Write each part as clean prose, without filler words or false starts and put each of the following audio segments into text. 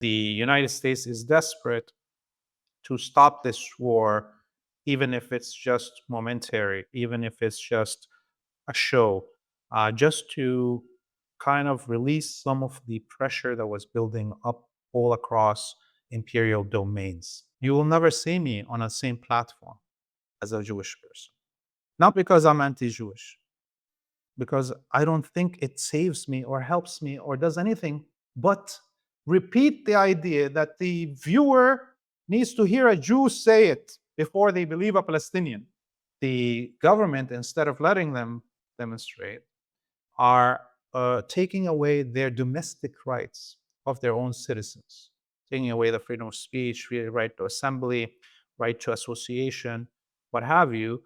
The United States is desperate to stop this war, even if it's just momentary, even if it's just a show, just to kind of release some of the pressure that was building up all across imperial domains. You will never see me on the same platform as a Jewish person. Not because I'm anti Jewish, because I don't think it saves me or helps me or does anything but repeat the idea that the viewer needs to hear a Jew say it before they believe a Palestinian. The government, instead of letting them demonstrate, are taking away their domestic rights of their own citizens, taking away the freedom of speech, right to assembly, right to association, what have you,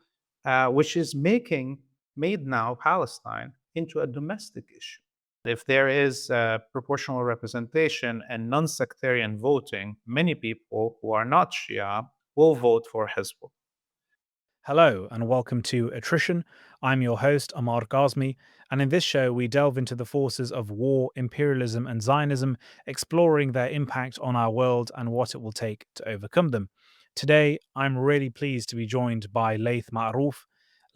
which is made now Palestine into a domestic issue. If there is proportional representation and non-sectarian voting, many people who are not Shia will vote for Hezbollah. Hello and welcome to Attrition. I'm your host, Ammar Kazmi, and in this show we delve into the forces of war, imperialism, and Zionism, exploring their impact on our world and what it will take to overcome them. Today, I'm really pleased to be joined by Laith Marouf.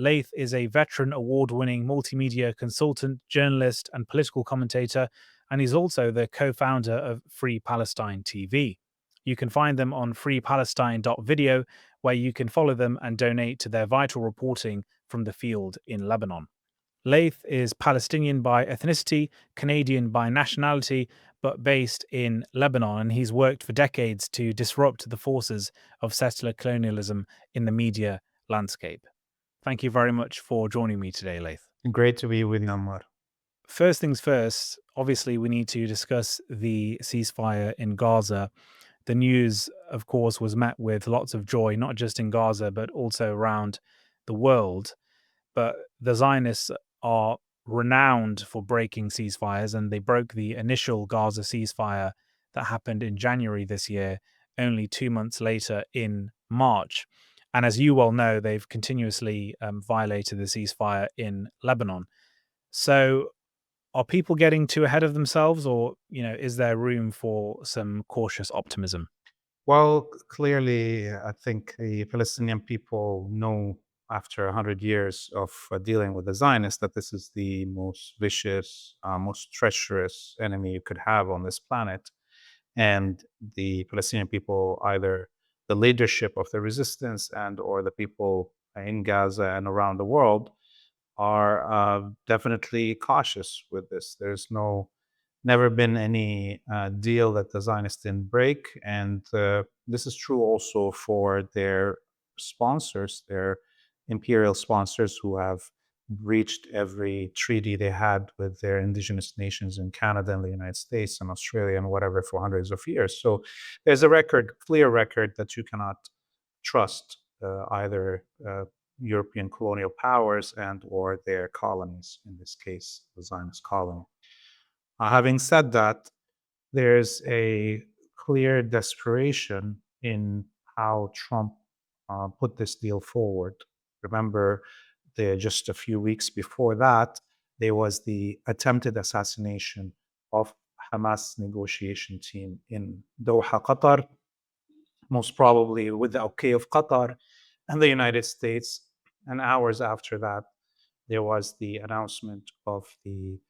Laith is a veteran award-winning multimedia consultant, journalist, and political commentator, and he's also the co-founder of Free Palestine TV. You can find them on freepalestine.video, where you can follow them and donate to their vital reporting from the field in Lebanon. Laith is Palestinian by ethnicity, Canadian by nationality, but based in Lebanon, and he's worked for decades to disrupt the forces of settler colonialism in the media landscape. Thank you very much for joining me today, Laith. Great to be with you, Ammar. First things first, obviously we need to discuss the ceasefire in Gaza. The news, of course, was met with lots of joy, not just in Gaza, but also around the world. But the Zionists are renowned for breaking ceasefires, and they broke the initial Gaza ceasefire that happened in January this year, only 2 months later in March. And as you well know, they've continuously violated the ceasefire in Lebanon. So are people getting too ahead of themselves, or is there room for some cautious optimism? Well, clearly, I think the Palestinian people know after 100 years of dealing with the Zionists that this is the most vicious, most treacherous enemy you could have on this planet. And the Palestinian people, either the leadership of the resistance and or the people in Gaza and around the world, are definitely cautious with this. There's never been any deal that the Zionists didn't break, and this is true also for their sponsors, their imperial sponsors, who have breached every treaty they had with their indigenous nations in Canada and the United States and Australia and whatever for hundreds of years. So there's a clear record that you cannot trust either European colonial powers and or their colonies, in this case, the Zionist colony. Having said that, there's a clear desperation in how Trump put this deal forward. Remember, just a few weeks before that, there was the attempted assassination of Hamas negotiation team in Doha, Qatar, most probably with the okay of Qatar and the United States. And hours after that, there was the announcement of the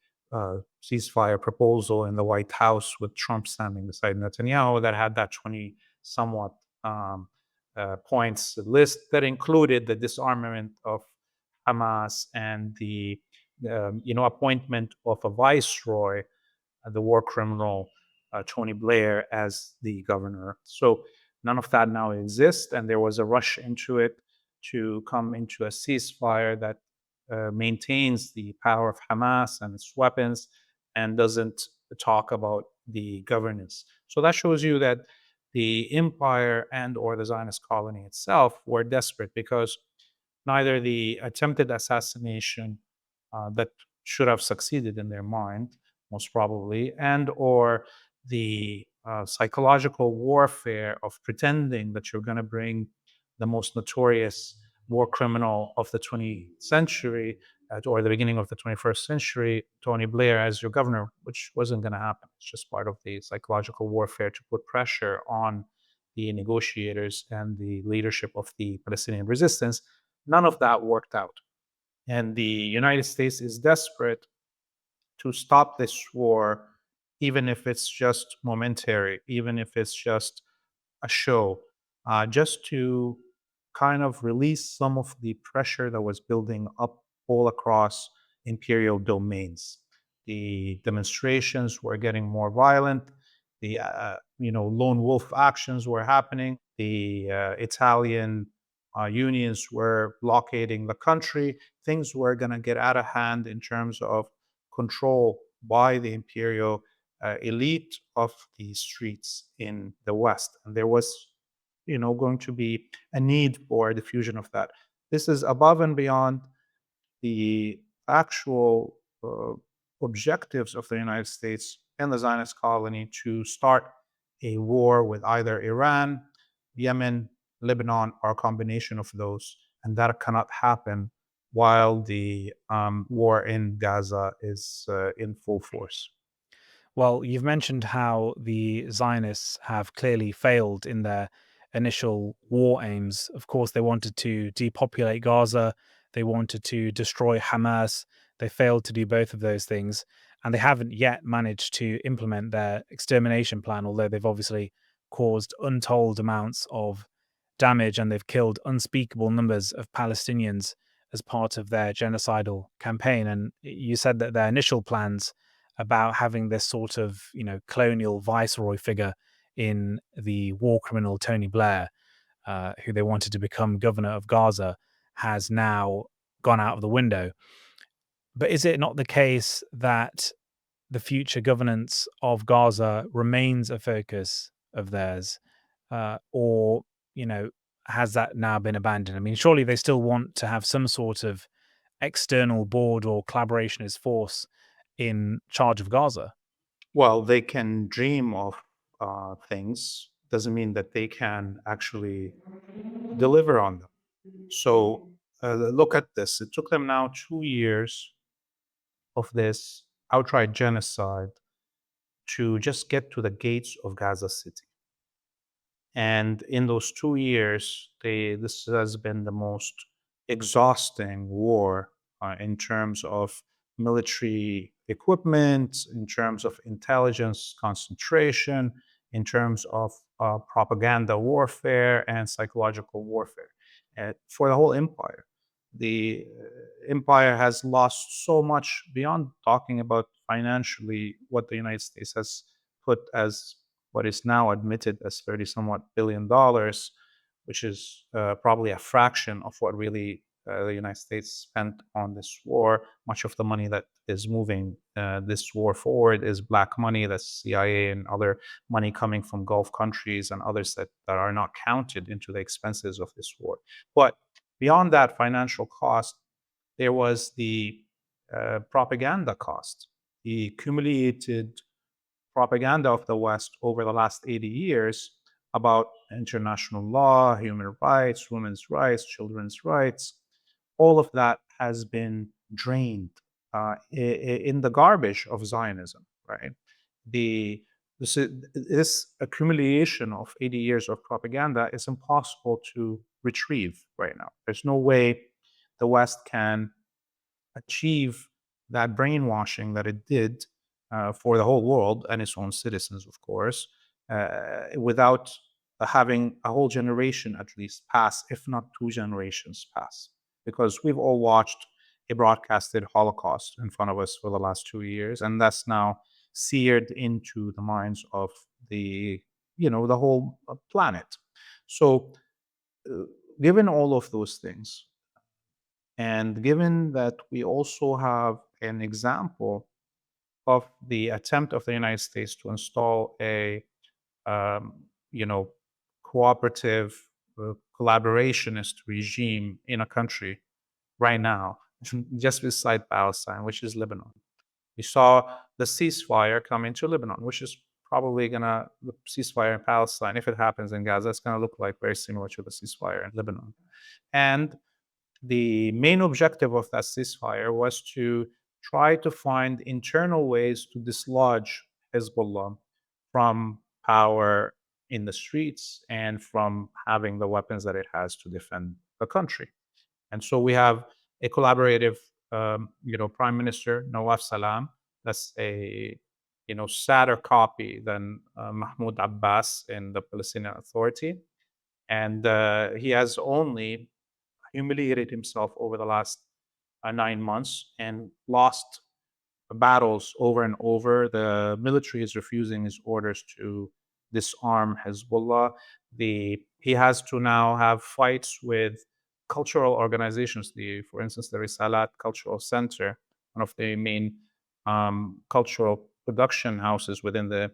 ceasefire proposal in the White House with Trump standing beside Netanyahu that had that 20 somewhat points list that included the disarmament of Hamas and the appointment of a viceroy, the war criminal Tony Blair, as the governor. So none of that now exists, and there was a rush into it to come into a ceasefire that maintains the power of Hamas and its weapons and doesn't talk about the governance. So that shows you that the empire and or the Zionist colony itself were desperate, because neither the attempted assassination that should have succeeded in their mind, most probably, and or the psychological warfare of pretending that you're going to bring the most notorious war criminal of the 20th century or the beginning of the 21st century, Tony Blair as your governor, which wasn't going to happen. It's just part of the psychological warfare to put pressure on the negotiators and the leadership of the Palestinian resistance. None of that worked out. And the United States is desperate to stop this war, even if it's just momentary, even if it's just a show, just to kind of release some of the pressure that was building up all across imperial domains. The demonstrations were getting more violent. The lone wolf actions were happening. The Italian unions were blockading the country. Things were going to get out of hand in terms of control by the imperial elite of the streets in the West. And there was, going to be a need for diffusion of that. This is above and beyond the actual objectives of the United States and the Zionist colony to start a war with either Iran, Yemen, Lebanon, or a combination of those. And that cannot happen while the war in Gaza is in full force. Well, you've mentioned how the Zionists have clearly failed in their initial war aims. Of course, they wanted to depopulate Gaza, they wanted to destroy Hamas. They failed to do both of those things, and they haven't yet managed to implement their extermination plan, although they've obviously caused untold amounts of damage and they've killed unspeakable numbers of Palestinians as part of their genocidal campaign. And you said that their initial plans about having this sort of, colonial viceroy figure in the war criminal Tony Blair, who they wanted to become governor of Gaza, has now gone out of the window. But is it not the case that the future governance of Gaza remains a focus of theirs, or has that now been abandoned? I mean, surely they still want to have some sort of external board or collaborationist force in charge of Gaza. Well, they can dream of things, doesn't mean that they can actually deliver on them. So look at this. It took them now 2 years of this outright genocide to just get to the gates of Gaza City. And in those 2 years, this has been the most exhausting war in terms of military equipment, in terms of intelligence concentration, in terms of propaganda warfare and psychological warfare for the whole empire. The empire has lost so much beyond talking about financially what the United States has put as what is now admitted as 30 somewhat $billion, which is probably a fraction of what really the United States spent on this war. Much of the money that is moving this war forward is black money, that's CIA and other money coming from Gulf countries and others that are not counted into the expenses of this war. But beyond that financial cost, there was the propaganda cost, the accumulated propaganda of the West over the last 80 years about international law, human rights, women's rights, children's rights. All of that has been drained in the garbage of Zionism, right? The this accumulation of 80 years of propaganda is impossible to retrieve right now. There's no way the West can achieve that brainwashing that it did for the whole world and its own citizens, of course, without having a whole generation at least pass, if not 2 generations pass. Because we've all watched a broadcasted Holocaust in front of us for the last 2 years, and that's now seared into the minds of the whole planet. So, uh, given all of those things, and given that we also have an example of the attempt of the United States to install a, um, you know, cooperative, collaborationist regime in a country right now, just beside Palestine, which is Lebanon. We saw the ceasefire come into Lebanon, which is probably gonna the ceasefire in Palestine, if it happens in Gaza, it's gonna look like very similar to the ceasefire in Lebanon. And The main objective of that ceasefire was to try to find internal ways to dislodge Hezbollah from power in the streets and from having the weapons that it has to defend the country. And so we have a collaborative, Prime Minister Nawaf Salam. That's a sadder copy than Mahmoud Abbas in the Palestinian Authority, and he has only humiliated himself over the last 9 months and lost battles over and over. The military is refusing his orders to disarm Hezbollah. He has to now have fights with cultural organizations. For instance, the Risalat Cultural Center, one of the main cultural production houses within the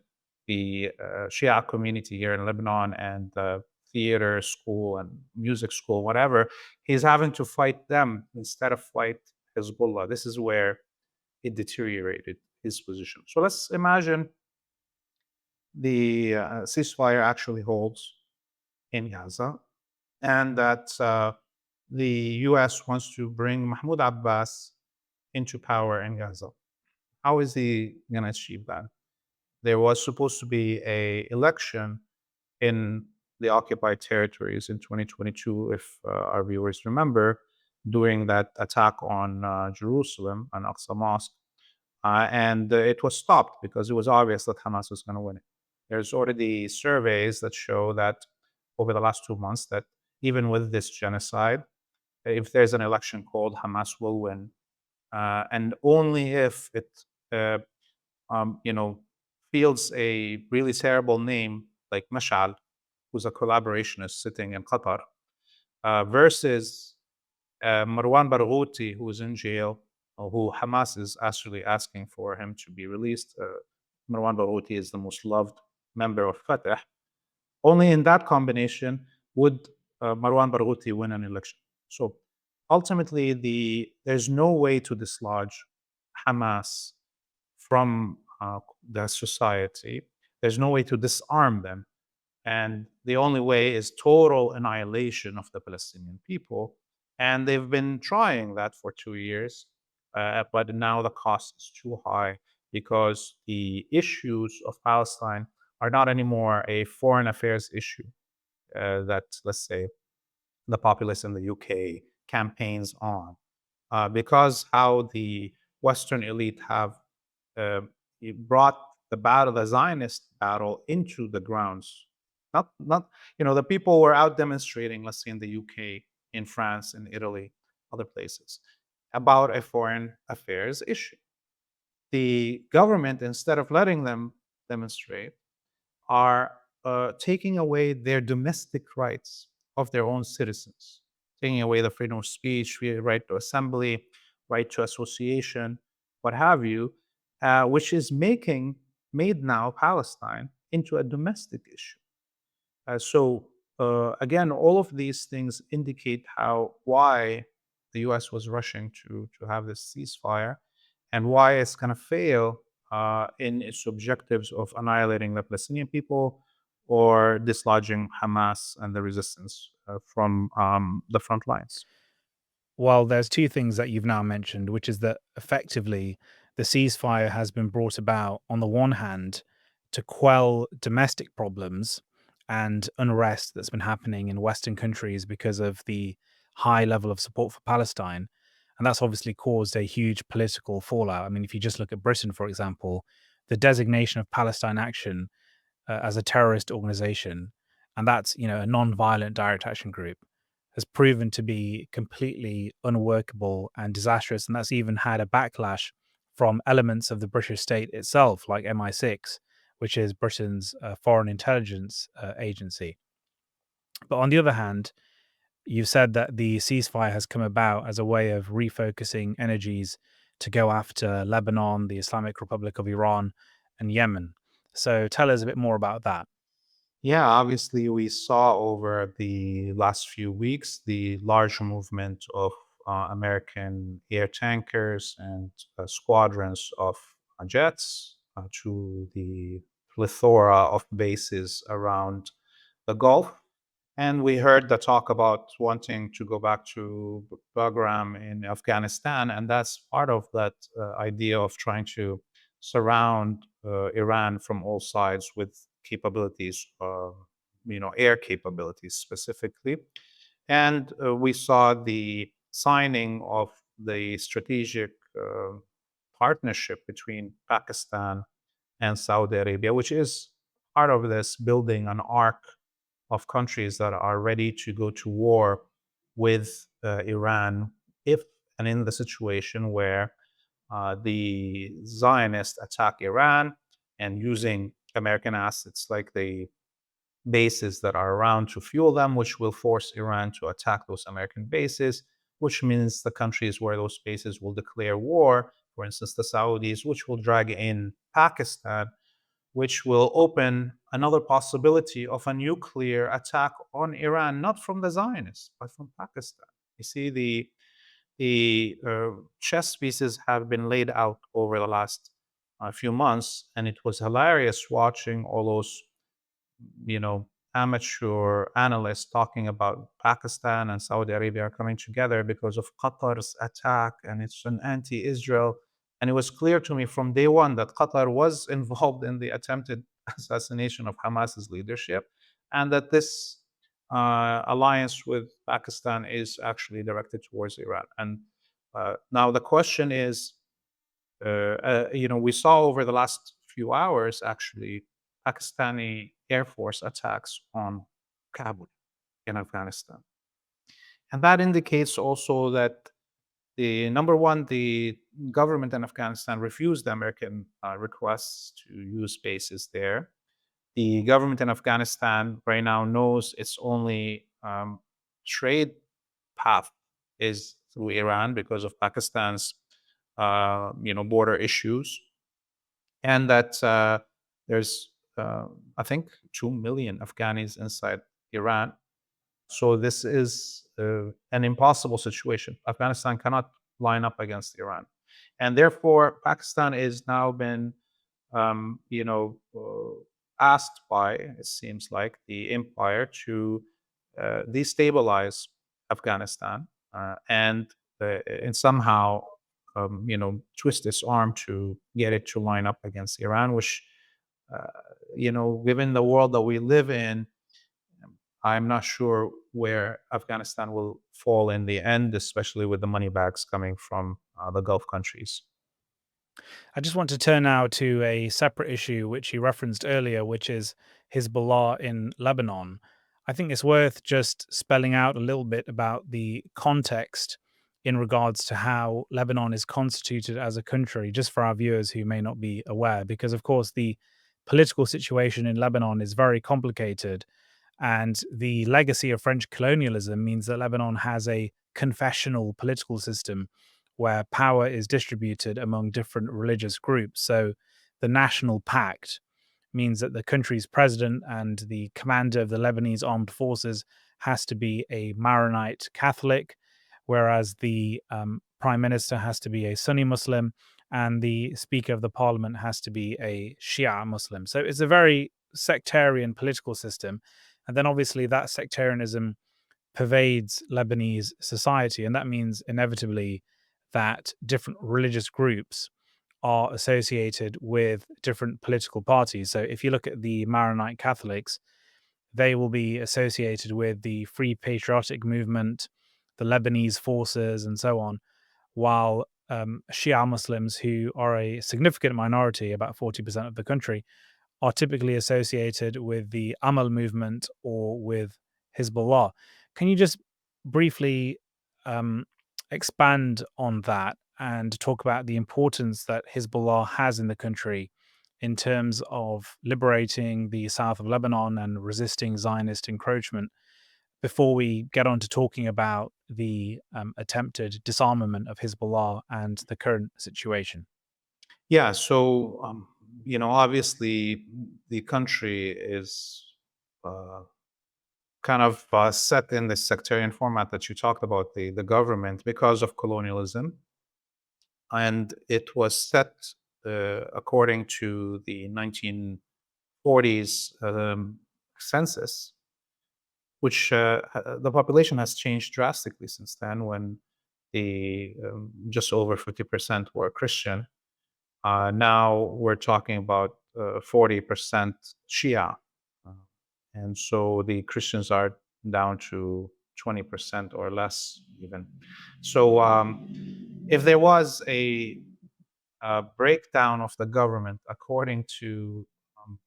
Shia community here in Lebanon, and the theater school and music school, whatever. He's having to fight them instead of fight Hezbollah. This is where it deteriorated his position. So let's imagine the ceasefire actually holds in Gaza, and that the US wants to bring Mahmoud Abbas into power in Gaza. How is he going to achieve that? There was supposed to be a election in the occupied territories in 2022, if our viewers remember, during that attack on Jerusalem, an Aqsa Mosque. And it was stopped because it was obvious that Hamas was going to win it. There's already surveys that show that over the last 2 months, that even with this genocide, if there's an election called, Hamas will win, and only if it, uh, you know, fields a really terrible name like Mashal, who's a collaborationist sitting in Qatar, versus Marwan Barghouti, who is in jail, or who Hamas is actually asking for him to be released. Marwan Barghouti is the most loved member of Fatah. Only in that combination would Marwan Barghouti win an election. So ultimately, there's no way to dislodge Hamas from the society. There's no way to disarm them. And the only way is total annihilation of the Palestinian people. And they've been trying that for 2 years, but now the cost is too high because the issues of Palestine are not anymore a foreign affairs issue that, let's say, the populace in the UK campaigns on. Because how the Western elite have uh, brought the Zionist battle into the grounds. Not, the people were out demonstrating, let's say in the UK, in France, in Italy, other places, about a foreign affairs issue. The government, instead of letting them demonstrate, are taking away their domestic rights of their own citizens, taking away the freedom of speech, right to assembly, right to association, what have you, which is made now Palestine into a domestic issue. So again, all of these things indicate why the U.S. was rushing to have this ceasefire, and why it's going to fail in its objectives of annihilating the Palestinian people or dislodging Hamas and the resistance from the front lines. Well, there's two things that you've now mentioned, which is that effectively the ceasefire has been brought about, on the one hand, to quell domestic problems and unrest that's been happening in Western countries because of the high level of support for Palestine. And that's obviously caused a huge political fallout. I mean, if you just look at Britain, for example, the designation of Palestine Action as a terrorist organization, and that's, a non-violent direct action group, has proven to be completely unworkable and disastrous. And that's even had a backlash from elements of the British state itself, like MI6, which is Britain's foreign intelligence agency. But on the other hand, you've said that the ceasefire has come about as a way of refocusing energies to go after Lebanon, the Islamic Republic of Iran, and Yemen. So tell us a bit more about that. Yeah, obviously, we saw over the last few weeks the large movement of American air tankers and squadrons of jets to the plethora of bases around the Gulf. And we heard the talk about wanting to go back to Bagram in Afghanistan, and that's part of that idea of trying to surround Iran from all sides with capabilities, air capabilities specifically. And we saw the signing of the strategic partnership between Pakistan and Saudi Arabia, which is part of this building an arc of countries that are ready to go to war with Iran if and in the situation where the Zionists attack Iran and using American assets like the bases that are around to fuel them, which will force Iran to attack those American bases, which means the countries where those bases will declare war, for instance, the Saudis, which will drag in Pakistan, which will open another possibility of a nuclear attack on Iran, not from the Zionists, but from Pakistan. You see, the chess pieces have been laid out over the last few months, and it was hilarious watching all those amateur analysts talking about Pakistan and Saudi Arabia are coming together because of Qatar's attack and it's an anti-Israel. And it was clear to me from day one that Qatar was involved in the attempted assassination of Hamas's leadership, and that this alliance with Pakistan is actually directed towards Iran. And now the question is, we saw over the last few hours actually Pakistani Air Force attacks on Kabul in Afghanistan. And that indicates also that the number one, the government in Afghanistan refused the American requests to use bases there. The government in Afghanistan right now knows its only trade path is through Iran because of Pakistan's border issues, and that there's I think 2 million Afghanis inside Iran. So this is an impossible situation. Afghanistan cannot line up against Iran, and therefore Pakistan is now been asked by, it seems like, the empire to destabilize Afghanistan and somehow twist its arm to get it to line up against Iran, which given the world that we live in, I'm not sure where Afghanistan will fall in the end, especially with the money bags coming from the Gulf countries. I just want to turn now to a separate issue which you referenced earlier, which is Hezbollah in Lebanon. I think it's worth just spelling out a little bit about the context in regards to how Lebanon is constituted as a country, just for our viewers who may not be aware, because, of course, the political situation in Lebanon is very complicated. And the legacy of French colonialism means that Lebanon has a confessional political system where power is distributed among different religious groups. So the National Pact means that the country's president and the commander of the Lebanese armed forces has to be a Maronite Catholic, whereas the prime minister has to be a Sunni Muslim and the speaker of the parliament has to be a Shia Muslim. So it's a very sectarian political system. And then obviously that sectarianism pervades Lebanese society. And that means inevitably that different religious groups are associated with different political parties. So if you look at the Maronite Catholics, they will be associated with the Free Patriotic Movement, the Lebanese forces, and so on, while Shia Muslims, who are a significant minority, about 40% of the country, are typically associated with the Amal movement or with Hezbollah. Can you just briefly um, expand on that and talk about the importance that Hezbollah has in the country in terms of liberating the south of Lebanon and resisting Zionist encroachment before we get on to talking about the attempted disarmament of Hezbollah and the current situation? Yeah, so obviously the country is uh, kind of set in this sectarian format that you talked about, the government, because of colonialism, and it was set according to the 1940s census, which the population has changed drastically since then, when just over 50% were Christian. Now we're talking about 40% Shia. Uh, and so the Christians are down to 20% or less, even. So if there was a breakdown of the government according to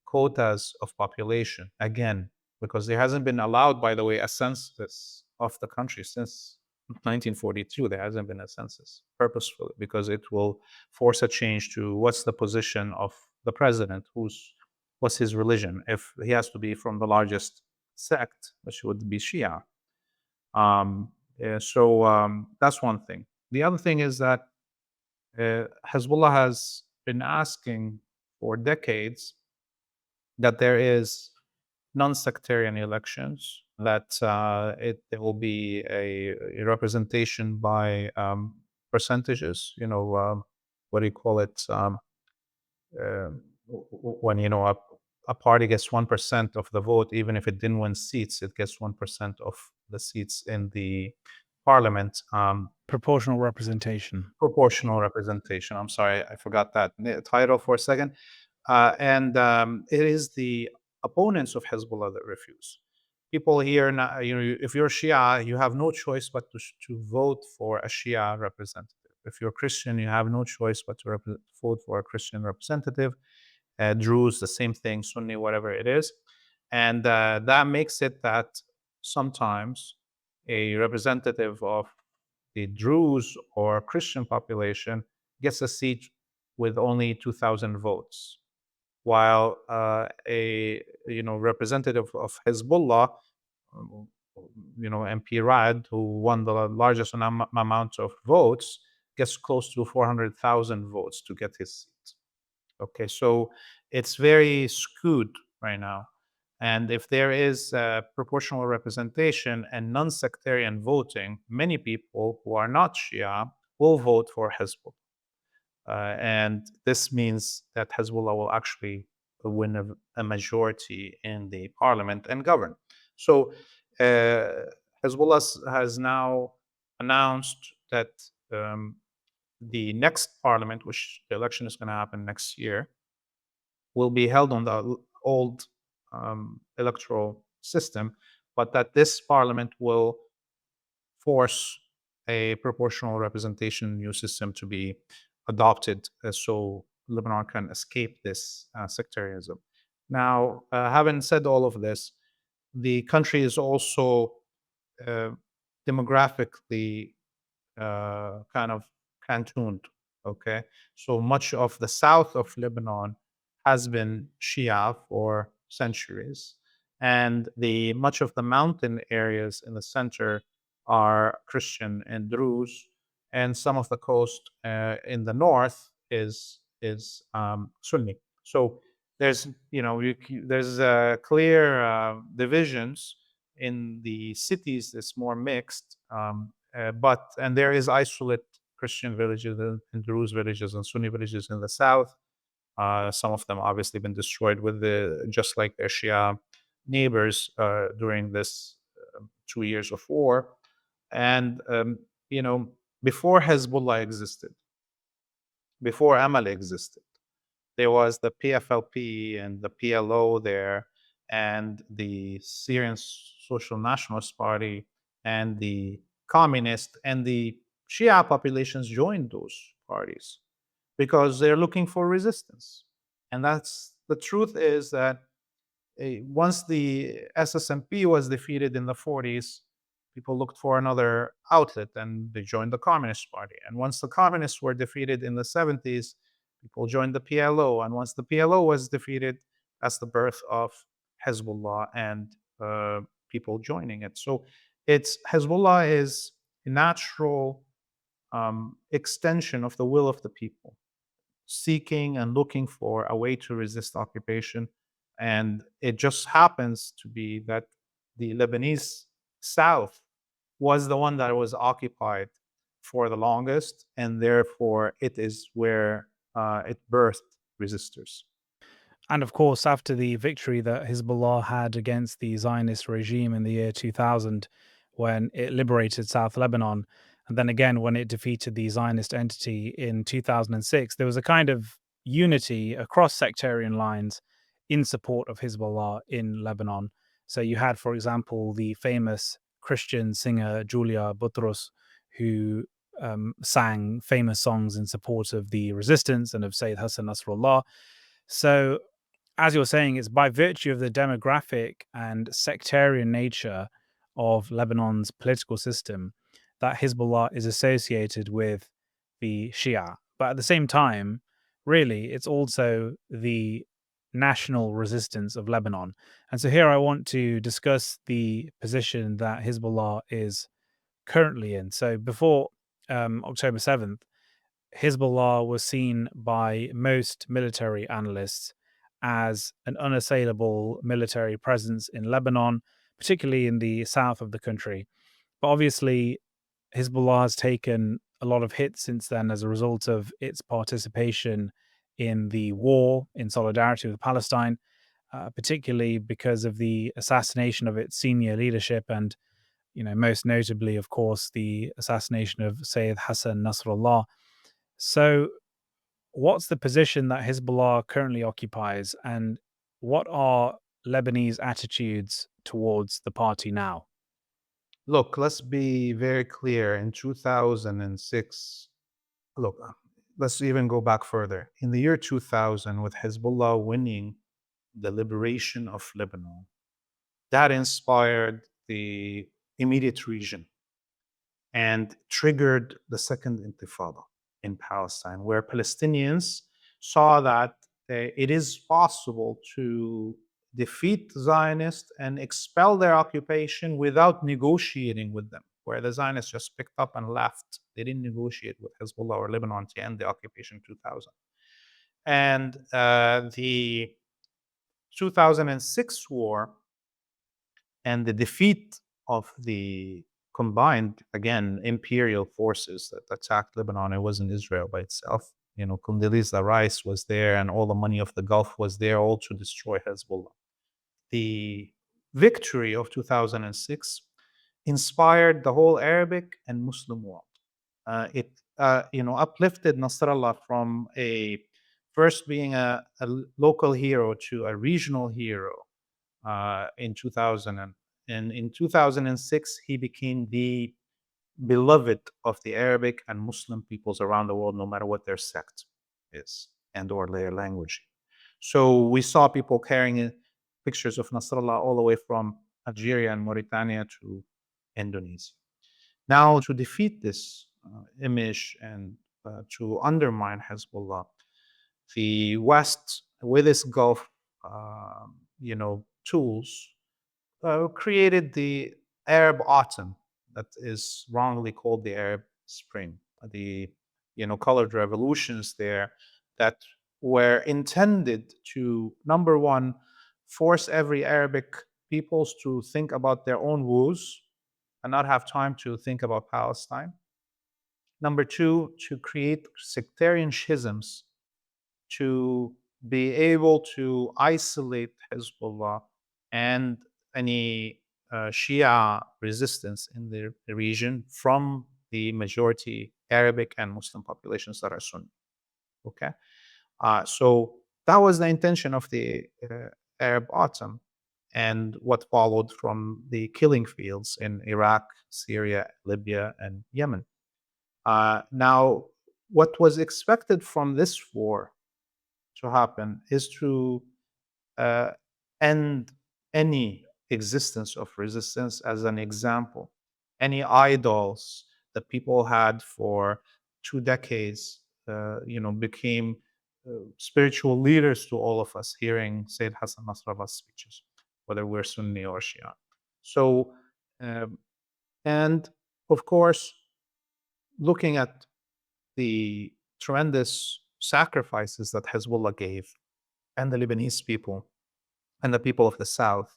quotas of population, again, because there hasn't been allowed, by the way, a census of the country since 1942. There hasn't been a census purposefully, because it will force a change to what's the position of the president, what's his religion. If he has to be from the largest sect, which would be Shia. That's one thing. The other thing is that Hezbollah has been asking for decades that there is non-sectarian elections, that there will be a representation by percentages. What do you call it? When a party gets 1% of the vote, even if it didn't win seats, it gets 1% of the seats in the parliament. Proportional representation. Proportional representation. I'm sorry, I forgot that title for a second. And it is the opponents of Hezbollah that refuse. People here, now, if you're Shia, you have no choice but to vote for a Shia representative. If you're Christian, you have no choice but to vote for a Christian representative. Druze, the same thing, Sunni, whatever it is. And that makes it that sometimes a representative of the Druze or Christian population gets a seat with only 2,000 votes, while a representative of Hezbollah, um, MP Rad, who won the largest amount of votes, gets close to 400,000 votes to get his seat. Okay, so it's very skewed right now. And if there is proportional representation and non-sectarian voting, many people who are not Shia will vote for Hezbollah. And this means that Hezbollah will actually win a majority in the parliament and govern. So Hezbollah has now announced that the next parliament, which the election is going to happen next year, will be held on the old electoral system, but that this parliament will force a proportional representation new system to be adopted, so Lebanon can escape this sectarianism. Now, having said all of this, the country is also uh, demographically kind of cantoned. Okay, so much of the south of Lebanon has been Shia for centuries, and the much of the mountain areas in the center are Christian and Druze, and some of the coast in the north is Sunni. So there's there's clear divisions. In the cities it's more mixed, and there is isolate Christian villages and Druze villages and Sunni villages in the south. Some of them obviously been destroyed with just like their Shia neighbors during this 2 years of war. And before Hezbollah existed, before Amal existed, there was the PFLP and the PLO there, and the Syrian Social Nationalist Party, and the communist, and the Shia populations joined those parties because they're looking for resistance. And that's the truth, is that once the SSMP was defeated in the 40s, people looked for another outlet and they joined the Communist Party. And once the communists were defeated in the 70s, people joined the PLO. And once the PLO was defeated, that's the birth of Hezbollah and people joining it. So Hezbollah is a natural extension of the will of the people, seeking and looking for a way to resist occupation. And it just happens to be that the Lebanese South was the one that was occupied for the longest, and therefore it is where it birthed resistors. And of course, after the victory that Hezbollah had against the Zionist regime in the year 2000, when it liberated South Lebanon, and then again when it defeated the Zionist entity in 2006, there was a kind of unity across sectarian lines in support of Hezbollah in Lebanon. So you had, for example, the famous Christian singer Julia Butros, who sang famous songs in support of the resistance and of Sayyid Hassan Nasrallah. So, as you're saying, it's by virtue of the demographic and sectarian nature of Lebanon's political system that Hezbollah is associated with the Shia. But at the same time, really, it's also the national resistance of Lebanon. And so here I want to discuss the position that Hezbollah is currently in. So before October 7th, Hezbollah was seen by most military analysts as an unassailable military presence in Lebanon, particularly in the south of the country. But obviously, Hezbollah has taken a lot of hits since then as a result of its participation in the war in solidarity with Palestine, particularly because of the assassination of its senior leadership and, most notably, of course, the assassination of Sayyid Hassan Nasrallah. So, what's the position that Hezbollah currently occupies, and what are Lebanese attitudes towards the party now? Look, let's be very clear. In 2006, look, let's even go back further. In the year 2000, with Hezbollah winning the liberation of Lebanon, that inspired the immediate region and triggered the second intifada in Palestine, where Palestinians saw that it is possible to defeat Zionists and expel their occupation without negotiating with them, where the Zionists just picked up and left. They didn't negotiate with Hezbollah or Lebanon to end the occupation in 2000. And the 2006 war and the defeat of the combined, again, imperial forces that attacked Lebanon. It wasn't Israel by itself. Condoleezza Rice was there, and all the money of the Gulf was there, all to destroy Hezbollah. The victory of 2006 inspired the whole Arabic and Muslim world. It uplifted Nasrallah from a first being a local hero to a regional hero in 2000. And in 2006, he became the beloved of the Arabic and Muslim peoples around the world, no matter what their sect is and or their language. So we saw people carrying pictures of Nasrallah all the way from Algeria and Mauritania to Indonesia. Now, to defeat this image and to undermine Hezbollah, the West, with its Gulf, tools, created the Arab Autumn, that is wrongly called the Arab Spring. The colored revolutions there that were intended to, number one, force every Arabic peoples to think about their own woes and not have time to think about Palestine. Number two, to create sectarian schisms, to be able to isolate Hezbollah and any Shia resistance in the region from the majority Arabic and Muslim populations that are Sunni. Okay, so that was the intention of the Arab Autumn and what followed from the killing fields in Iraq, Syria, Libya, and Yemen. Now, what was expected from this war to happen is to end any existence of resistance. As an example, any idols that people had for 2 decades, became spiritual leaders to all of us hearing Sayyid Hassan Nasrallah's speeches, whether we're Sunni or Shia. So, and of course, looking at the tremendous sacrifices that Hezbollah gave and the Lebanese people and the people of the South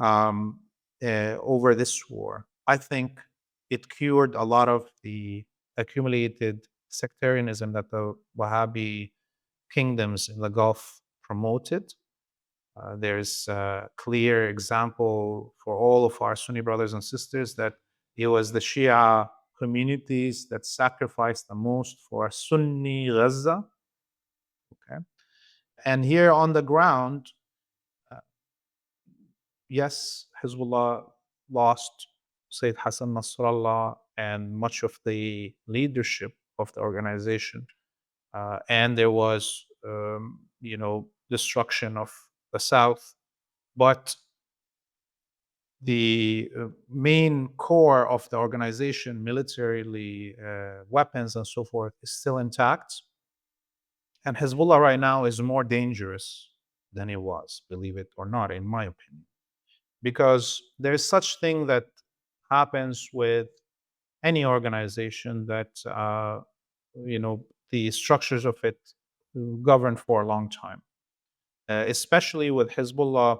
over this war, I think it cured a lot of the accumulated sectarianism that the Wahhabi kingdoms in the Gulf promoted. There's a clear example for all of our Sunni brothers and sisters that it was the Shia communities that sacrificed the most for Sunni Gaza. Okay. And here on the ground, uh, yes, Hezbollah lost Sayyid Hassan Nasrallah and much of the leadership of the organization. And there was, destruction of the South. But the main core of the organization, militarily, weapons and so forth, is still intact. And Hezbollah right now is more dangerous than it was, believe it or not, in my opinion, because there's such thing that happens with any organization that the structures of it govern for a long time, especially with Hezbollah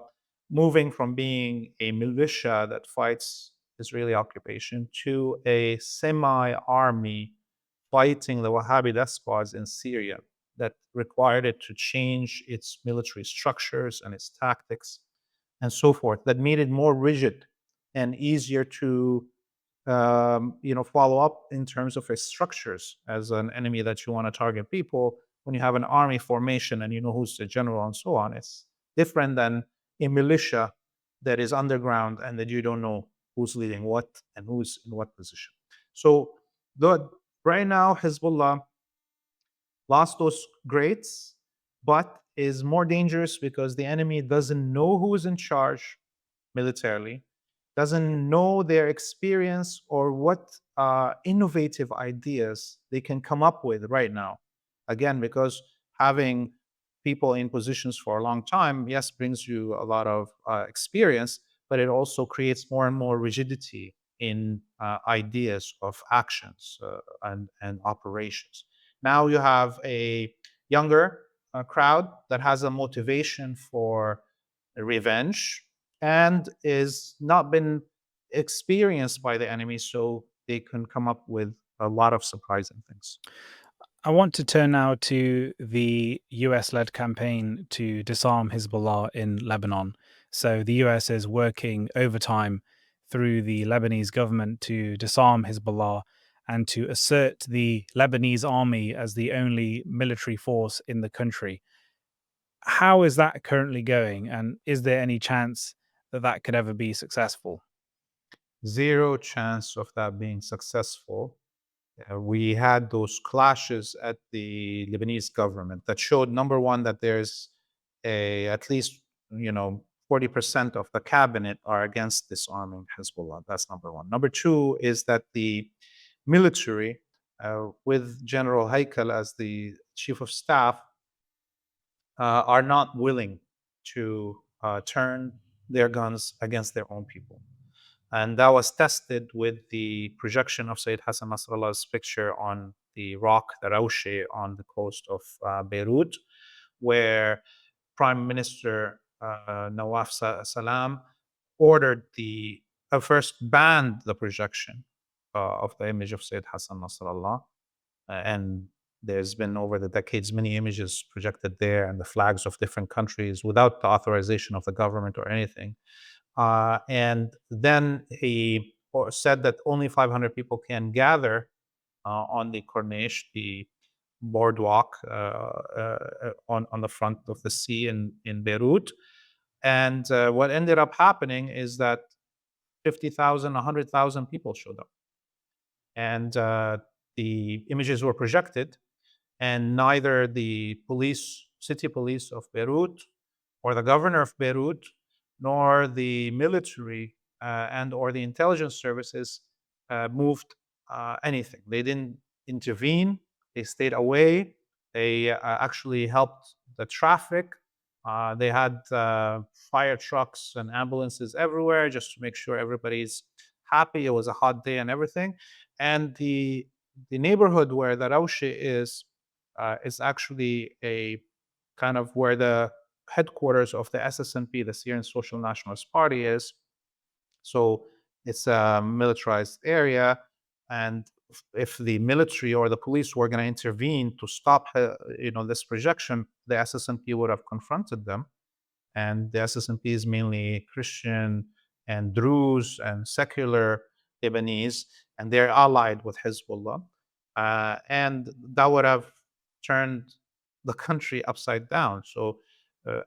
moving from being a militia that fights Israeli occupation to a semi-army fighting the Wahhabi despots in Syria that required it to change its military structures and its tactics and so forth, that made it more rigid and easier to follow up in terms of its structures as an enemy that you want to target people. When you have an army formation and you know who's the general and so on, it's different than a militia that is underground and that you don't know who's leading what and who's in what position. So right now, Hezbollah lost those greats, but is more dangerous because the enemy doesn't know who is in charge militarily, doesn't know their experience or what innovative ideas they can come up with right now. Again, because having people in positions for a long time, yes, brings you a lot of experience, but it also creates more and more rigidity in ideas of actions and operations. Now you have a younger crowd that has a motivation for revenge and is not been experienced by the enemy, so they can come up with a lot of surprising things. I want to turn now to the US led campaign to disarm Hezbollah in Lebanon. So the US is working overtime through the Lebanese government to disarm Hezbollah and to assert the Lebanese army as the only military force in the country. How is that currently going? And is there any chance that that could ever be successful? Zero chance of that being successful. We had those clashes at the Lebanese government that showed, number one, that there's at least 40% of the cabinet are against disarming Hezbollah. That's number one. Number two is that the military, with General Haikal as the chief of staff, are not willing to turn their guns against their own people. And that was tested with the projection of Sayyid Hassan Nasrallah's picture on the rock, the Rawshe, on the coast of Beirut, where Prime Minister Nawaf Salam ordered first banned the projection of the image of Sayyid Hassan Nasrallah. And there's been over the decades many images projected there and the flags of different countries without the authorization of the government or anything. And then he said that only 500 people can gather on the Corniche, the boardwalk on the front of the sea in Beirut. And what ended up happening is that 50,000, 100,000 people showed up. And the images were projected, and neither the city police of Beirut, or the governor of Beirut, nor the military and or the intelligence services moved anything. They didn't intervene. They stayed away. They actually helped the traffic. They had fire trucks and ambulances everywhere just to make sure everybody's happy. It was a hot day and everything. And the neighborhood where the Rawshe is actually a kind of where the headquarters of the SSNP, the Syrian Social Nationalist Party, is. So it's a militarized area, and if the military or the police were going to intervene to stop, this projection, the SSNP would have confronted them. And the SSNP is mainly Christian and Druze and secular Lebanese, and they're allied with Hezbollah. And that would have turned the country upside down. So,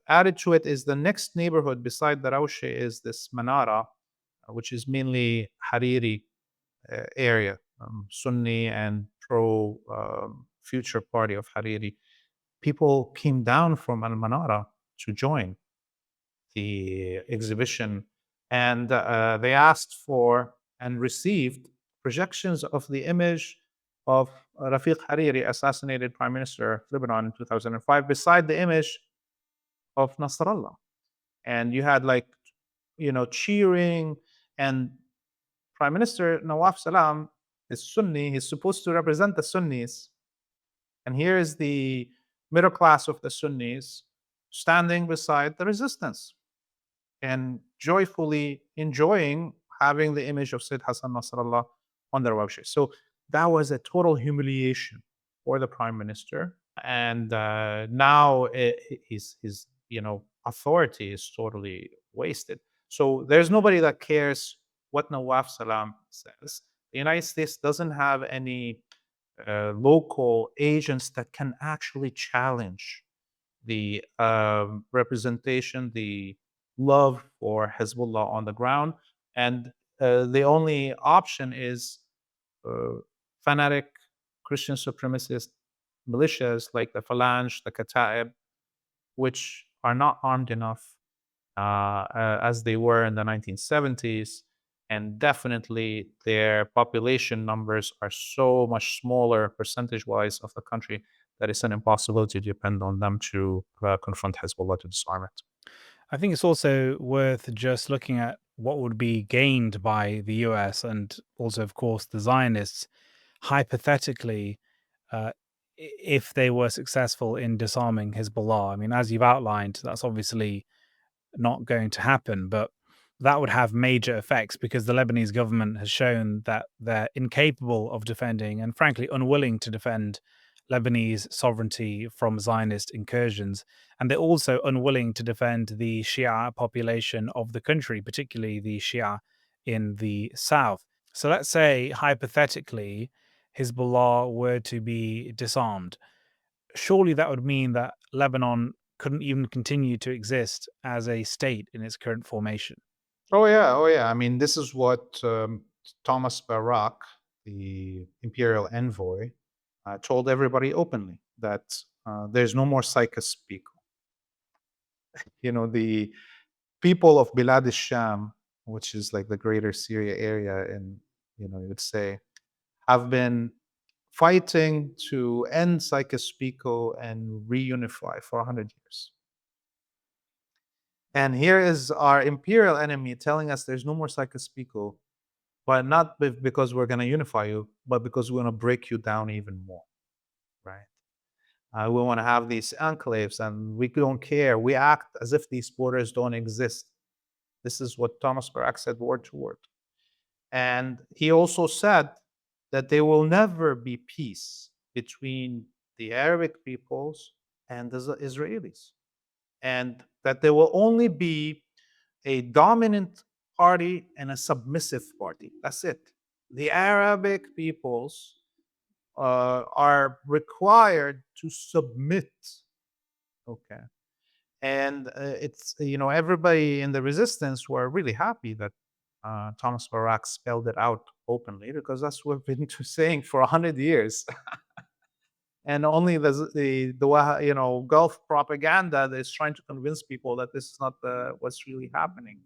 added to it is the next neighborhood beside the Rawshe is this Manara, which is mainly Hariri area, Sunni and pro future party of Hariri. People came down from Al Manara to join the exhibition, and they asked for and received projections of the image of Rafiq Hariri, assassinated Prime Minister of Lebanon in 2005, beside the image of Nasrallah. And you had like, cheering. And Prime Minister Nawaf Salam is Sunni. He's supposed to represent the Sunnis. And here is the middle class of the Sunnis standing beside the resistance and joyfully enjoying having the image of Sayyid Hassan Nasrallah on their website. So that was a total humiliation for the prime minister. And now his authority is totally wasted. So there's nobody that cares what Nawaf Salam says. The United States doesn't have any local agents that can actually challenge the representation, the love for Hezbollah on the ground. And the only option is fanatic Christian supremacist militias like the Phalange, the Kataib, which are not armed enough as they were in the 1970s. And definitely their population numbers are so much smaller percentage wise of the country that it's an impossibility to depend on them to confront Hezbollah to disarm it. I think it's also worth just looking at what would be gained by the US and also, of course, the Zionists, hypothetically, if they were successful in disarming Hezbollah. I mean, as you've outlined, that's obviously not going to happen, but that would have major effects because the Lebanese government has shown that they're incapable of defending and, frankly, unwilling to defend Lebanese sovereignty from Zionist incursions. And they're also unwilling to defend the Shia population of the country, particularly the Shia in the south. So let's say, hypothetically, Hezbollah were to be disarmed. Surely that would mean that Lebanon couldn't even continue to exist as a state in its current formation. Oh yeah, oh yeah. I mean, this is what Thomas Barak, the imperial envoy, told everybody openly that there's no more Cycus Pico. The people of Bilad al-Sham, which is like the greater Syria area, and you would say, have been fighting to end Cycus Pico and reunify for 100 years. And here is our imperial enemy telling us there's no more Cycus Pico, but not because we're going to unify you, but because we're going to break you down even more, right? We want to have these enclaves, and we don't care. We act as if these borders don't exist. This is what Thomas Barak said word to word. And he also said that there will never be peace between the Arabic peoples and the Israelis, and that there will only be a dominant party and a submissive party. That's it. The Arabic peoples are required to submit. Okay. And it's, everybody in the resistance were really happy that Thomas Barak spelled it out openly, because that's what we've been saying for 100 years. And only the Gulf propaganda that is trying to convince people that this is not what's really happening.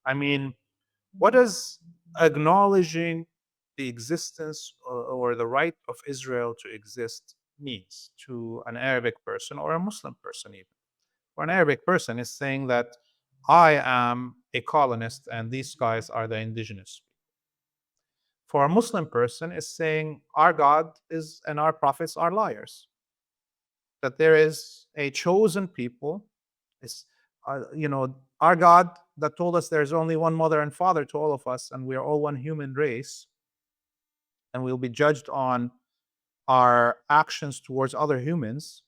I mean, what does acknowledging the existence or the right of Israel to exist means to an Arabic person or a Muslim person even? For an Arabic person, is saying that I am a colonist and these guys are the indigenous. For a Muslim person, is saying our God is and our prophets are liars. That there is a chosen people, is our God that told us there's only one mother and father to all of us, and we are all one human race, and we'll be judged on our actions towards other humans.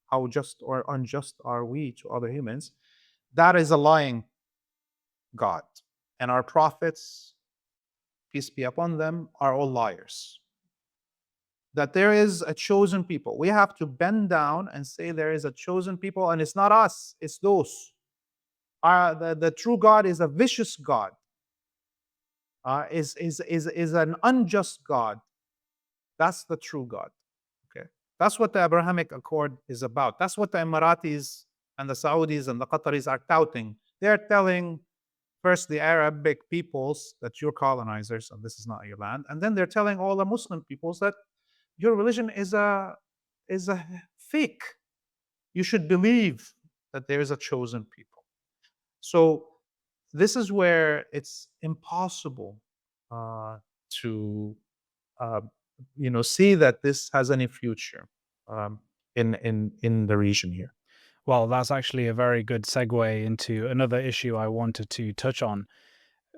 how just or unjust are we to other humans, that is a lying God. And our prophets, peace be upon them, are all liars. That there is a chosen people. We have to bend down and say there is a chosen people, and it's not us, it's those. The true God is a vicious God, is an unjust God. That's the true God. Okay. That's what the Abrahamic Accord is about. That's what the Emiratis and the Saudis and the Qataris are touting. They're telling first the Arabic peoples that you're colonizers and this is not your land. And then they're telling all the Muslim peoples that your religion is a fake. You should believe that there is a chosen people. So this is where it's impossible to uh, see that this has any future um, in the region here. Well, that's actually a very good segue into another issue I wanted to touch on.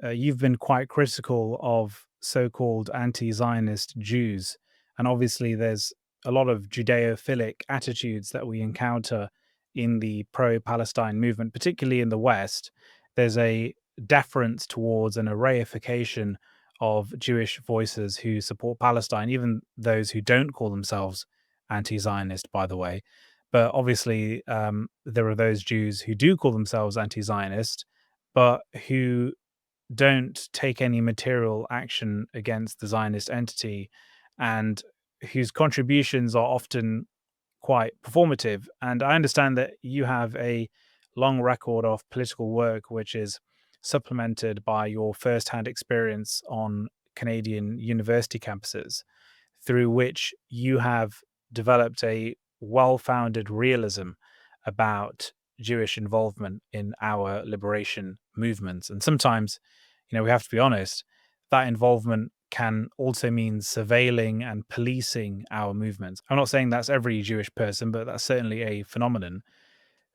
You've been quite critical of so-called anti-Zionist Jews, and obviously there's a lot of Judeo-philic attitudes that we encounter in the pro-Palestine movement, particularly in the West. There's a deference towards an reification of Jewish voices who support Palestine, even those who don't call themselves anti-Zionist, by the way. But obviously, there are those Jews who do call themselves anti-Zionist, but who don't take any material action against the Zionist entity, and whose contributions are often quite performative. And I understand that you have a long record of political work, which is supplemented by your first-hand experience on Canadian university campuses, through which you have developed a well-founded realism about Jewish involvement in our liberation movements. And sometimes, we have to be honest, that involvement can also mean surveilling and policing our movements. I'm not saying that's every Jewish person, but that's certainly a phenomenon.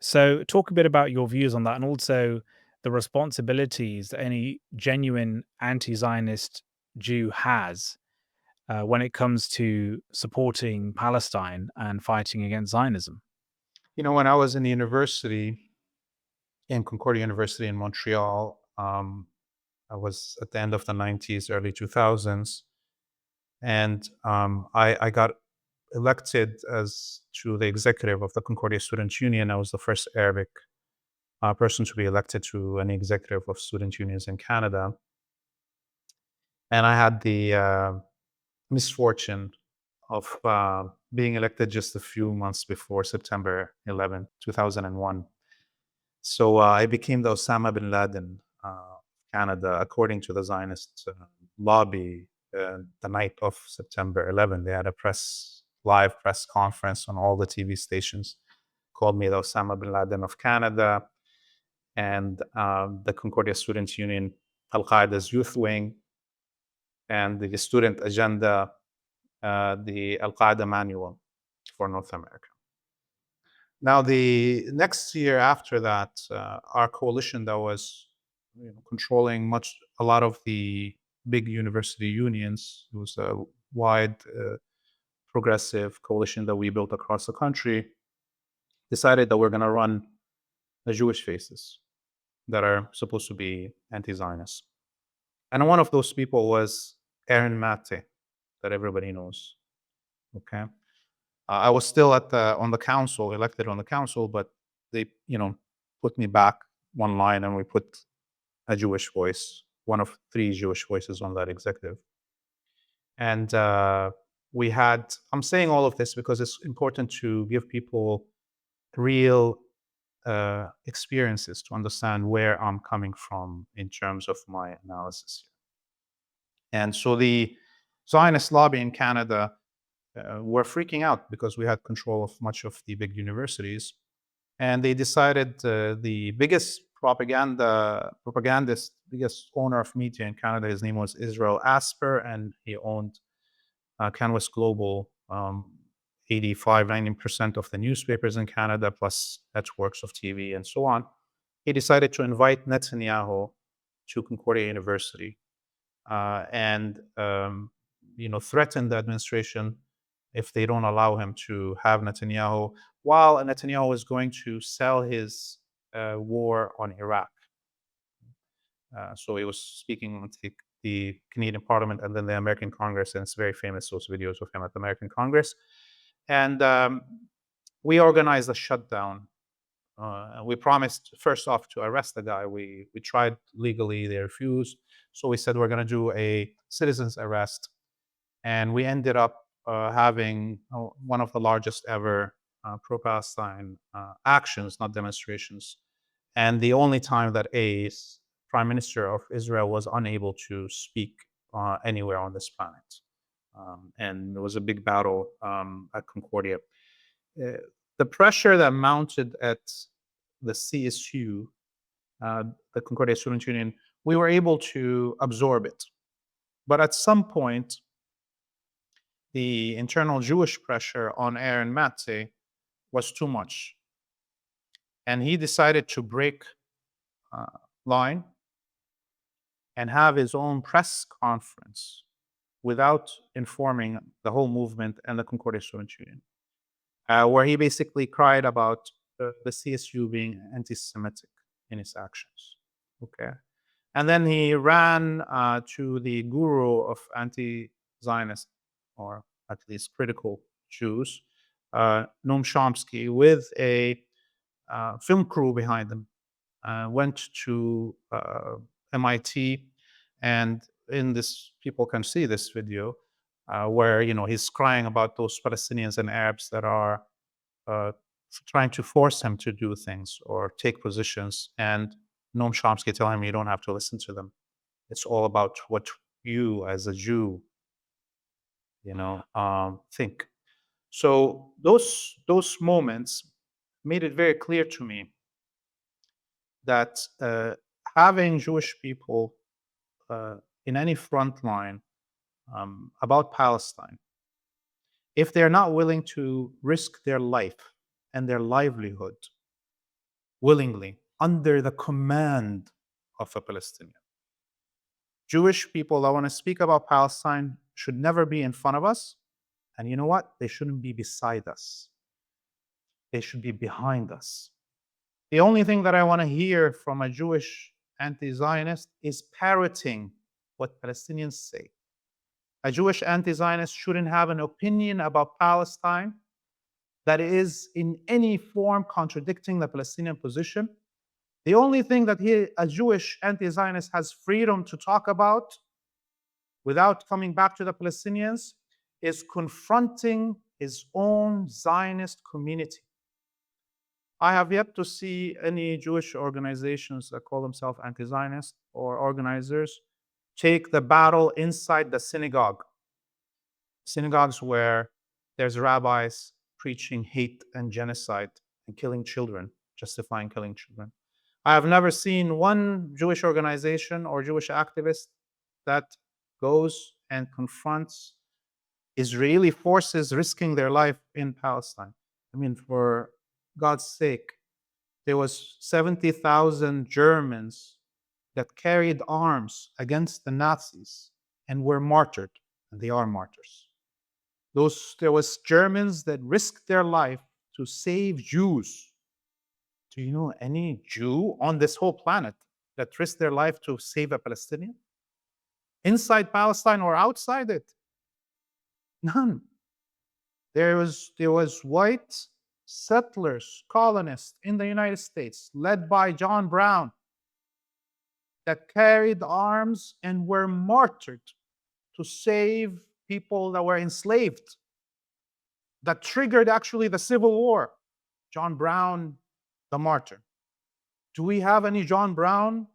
So, talk a bit about your views on that, and also the responsibilities that any genuine anti Zionist Jew has when it comes to supporting Palestine and fighting against Zionism. When I was in the university, in Concordia University in Montreal, I was at the end of the 90s, early 2000s, and I got elected as to the executive of the Concordia Student Union. I was the first Arabic person to be elected to an executive of student unions in Canada. And I had the misfortune of being elected just a few months before September 11, 2001. So I became the Osama bin Laden of Canada, according to the Zionist lobby. The night of September 11, they had a live press conference on all the TV stations, called me the Osama bin Laden of Canada, and the Concordia Student Union, Al Qaeda's youth wing, and the student agenda, the Al Qaeda manual for North America. Now, the next year after that, our coalition that was controlling a lot of the big university unions, it was a wide, progressive coalition that we built across the country, decided that we're going to run the Jewish faces that are supposed to be anti-Zionist. And one of those people was Aaron Mate, that everybody knows. Okay. I was still on the council, elected on the council, but they, put me back one line, and we put a Jewish voice, one of three Jewish voices on that executive. And I'm saying all of this because it's important to give people real experiences to understand where I'm coming from in terms of my analysis here. And so the Zionist lobby in Canada were freaking out because we had control of much of the big universities. And they decided the biggest propagandist, biggest owner of media in Canada, his name was Israel Asper, and he owned Canvas Global, 85, 90% of the newspapers in Canada, plus networks of TV and so on. He decided to invite Netanyahu to Concordia University and threaten the administration if they don't allow him to have Netanyahu, while Netanyahu is going to sell his war on Iraq. So he was speaking on the Canadian Parliament and then the American Congress, and it's very famous, those videos of him at the American Congress. And we organized a shutdown. We promised first off to arrest the guy. We tried legally, they refused. So we said we're going to do a citizen's arrest, and we ended up having one of the largest ever pro-Palestine actions, not demonstrations, and the only time that a prime minister of Israel was unable to speak anywhere on this planet. And there was a big battle at Concordia. The pressure that mounted at the CSU, the Concordia Student Union, we were able to absorb it. But at some point, the internal Jewish pressure on Aaron Matze was too much. And he decided to break line and have his own press conference without informing the whole movement and the Concordia Student Union, where he basically cried about the CSU being anti-Semitic in its actions. Okay. And then he ran to the guru of anti-Zionist, or at least critical Jews, Noam Chomsky, with a film crew behind him, went to MIT, and in this, people can see this video where he's crying about those Palestinians and Arabs that are trying to force him to do things or take positions, and Noam Chomsky telling him you don't have to listen to them. It's all about what you, as a Jew, think. So those moments made it very clear to me that having Jewish people in any front line about Palestine, if they're not willing to risk their life and their livelihood willingly under the command of a Palestinian, Jewish people that want to speak about Palestine should never be in front of us. And you know what? They shouldn't be beside us. They should be behind us. The only thing that I want to hear from a Jewish anti-Zionist is parroting what Palestinians say. A Jewish anti-Zionist shouldn't have an opinion about Palestine that is in any form contradicting the Palestinian position. The only thing that a Jewish anti-Zionist has freedom to talk about without coming back to the Palestinians is confronting his own Zionist community. I have yet to see any Jewish organizations that call themselves anti-Zionist or organizers take the battle inside the synagogue. Synagogues where there's rabbis preaching hate and genocide and killing children, justifying killing children. I have never seen one Jewish organization or Jewish activist that goes and confronts Israeli forces risking their life in Palestine. I mean, for God's sake, there was 70,000 Germans that carried arms against the Nazis and were martyred, and they are martyrs. There was Germans that risked their life to save Jews. Do you know any Jew on this whole planet that risked their life to save a Palestinian? Inside Palestine or outside it? None. There was white settlers, colonists in the United States, led by John Brown, that carried arms and were martyred to save people that were enslaved, that triggered actually the Civil War. John Brown, the martyr. Do we have any John Brown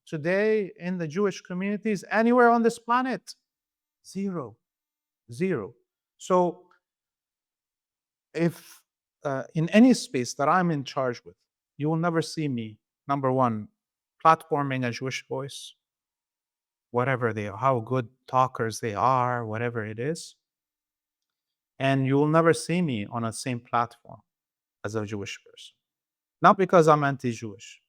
today in the Jewish communities anywhere on this planet? Zero. So if in any space that I'm in charge with, you will never see me, number one, platforming a Jewish voice, whatever they are, how good talkers they are, whatever it is. And you will never see me on the same platform as a Jewish person. Not because I'm anti-Jewish,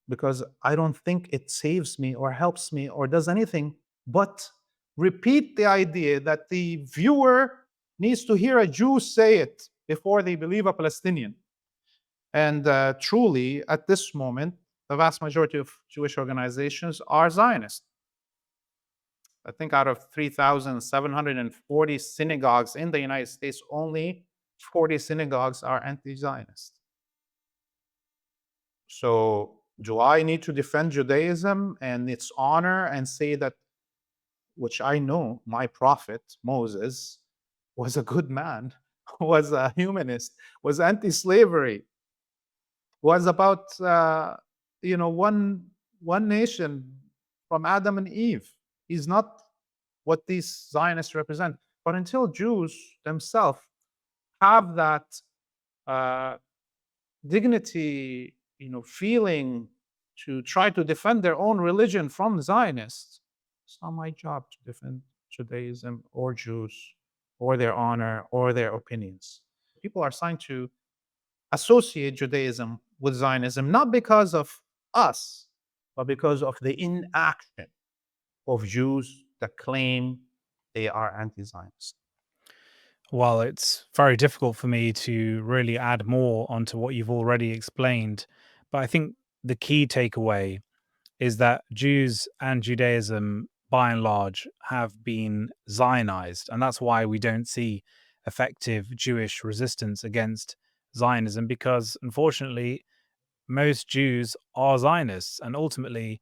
because I don't think it saves me or helps me or does anything but repeat the idea that the viewer needs to hear a Jew say it before they believe a Palestinian. And truly, at this moment, the vast majority of Jewish organizations are Zionist. I think out of 3,740 synagogues in the United States, only 40 synagogues are anti-Zionist. So do I need to defend Judaism and its honor and say that, which I know my prophet, Moses, was a good man, was a humanist, was anti-slavery, was about one nation from Adam and Eve. He's not what these Zionists represent. But until Jews themselves have that dignity, feeling to try to defend their own religion from Zionists, it's not my job to defend Judaism or Jews or their honor or their opinions. People are assigned to associate Judaism with Zionism, not because of us, but because of the inaction of Jews that claim they are anti-Zionist. Well, it's very difficult for me to really add more onto what you've already explained. But I think the key takeaway is that Jews and Judaism, by and large, have been Zionized. And that's why we don't see effective Jewish resistance against Zionism, because unfortunately, most Jews are Zionists. And ultimately,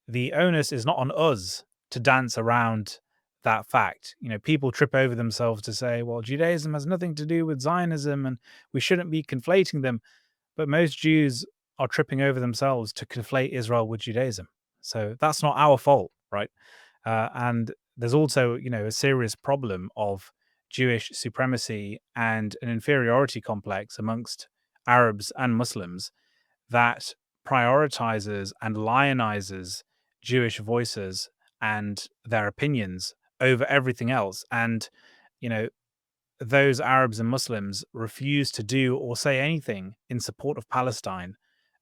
the onus is not on us to dance around that fact. People trip over themselves to say, well, Judaism has nothing to do with Zionism and we shouldn't be conflating them. But most Jews are tripping over themselves to conflate Israel with Judaism. So that's not our fault, right? And there's also, a serious problem of Jewish supremacy and an inferiority complex amongst Arabs and Muslims that prioritizes and lionizes Jewish voices and their opinions over everything else. And, you know, those Arabs and Muslims refuse to do or say anything in support of Palestine